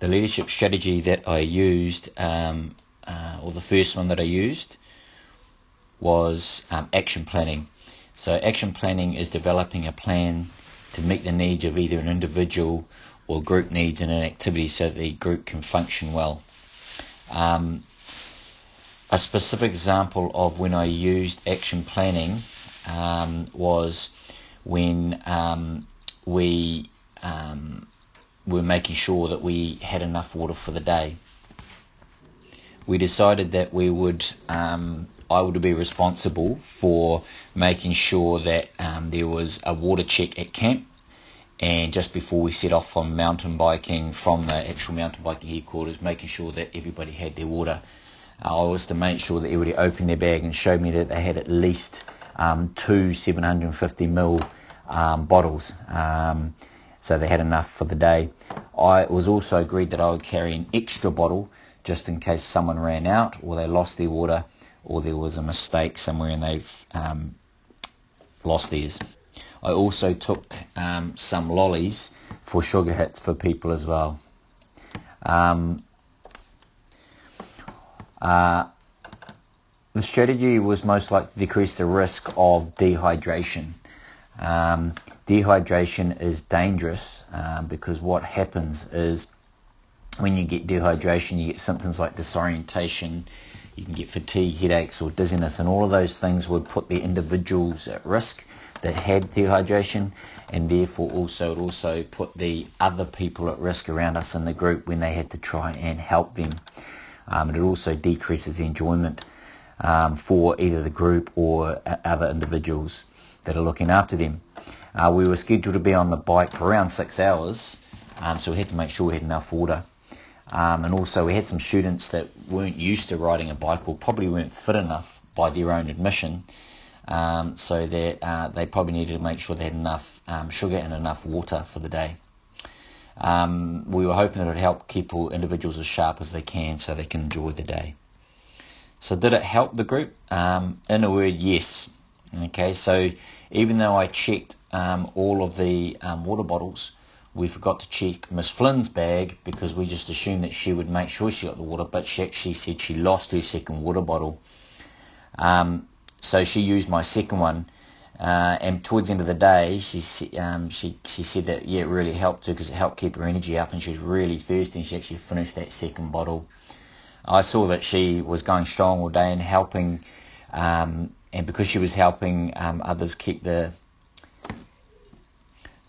the leadership strategy that I used, or the first one that I used, was action planning. So action planning is developing a plan to meet the needs of either an individual or group needs in an activity so that the group can function well. A specific example of when I used action planning was when we were making sure that we had enough water for the day. We decided that I would be responsible for making sure that there was a water check at camp, and just before we set off on mountain biking from the actual mountain biking headquarters, making sure that everybody had their water. I was to make sure that everybody opened their bag and showed me that they had at least 2 750ml bottles, so they had enough for the day. It was also agreed that I would carry an extra bottle just in case someone ran out or they lost their water, or there was a mistake somewhere and they've lost theirs. I also took some lollies for sugar hits for people as well. The strategy was most likely to decrease the risk of dehydration. Dehydration is dangerous because what happens is when you get dehydration, you get symptoms like disorientation, you can get fatigue, headaches or dizziness, and all of those things would put the individuals at risk that had dehydration, and therefore it also put the other people at risk around us in the group when they had to try and help them. It also decreases the enjoyment for either the group or other individuals that are looking after them. We were scheduled to be on the bike for around 6 hours, so we had to make sure we had enough water. And also we had some students that weren't used to riding a bike, or probably weren't fit enough by their own admission, so that they probably needed to make sure they had enough sugar and enough water for the day. We were hoping that it would help keep all individuals as sharp as they can so they can enjoy the day. So did it help the group? In a word, yes. Okay, so even though I checked all of the water bottles, we forgot to check Miss Flynn's bag because we just assumed that she would make sure she got the water, but she actually said she lost her second water bottle. So she used my second one, and towards the end of the day, she said that it really helped her because it helped keep her energy up, and she was really thirsty, and she actually finished that second bottle. I saw that she was going strong all day and helping, and because she was helping others keep the...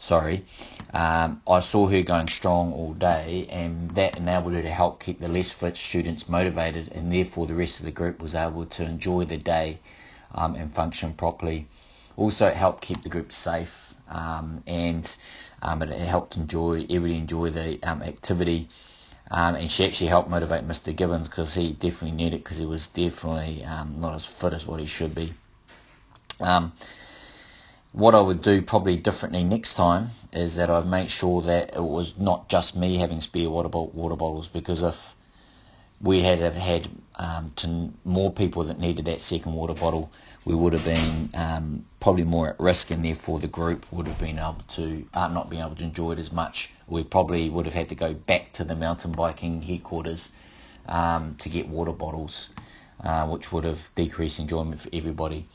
I saw her going strong all day, and that enabled her to help keep the less fit students motivated, and therefore the rest of the group was able to enjoy the day and function properly. Also, it helped keep the group safe, and it helped everybody enjoy the activity. And she actually helped motivate Mr. Gibbons because he definitely needed it, because he was definitely not as fit as what he should be. What I would do probably differently next time is that I'd make sure that it was not just me having spare water bottles, because if we had to more people that needed that second water bottle, we would have been probably more at risk, and therefore the group would have been able to not been able to enjoy it as much. We probably would have had to go back to the mountain biking headquarters to get water bottles, which would have decreased enjoyment for everybody.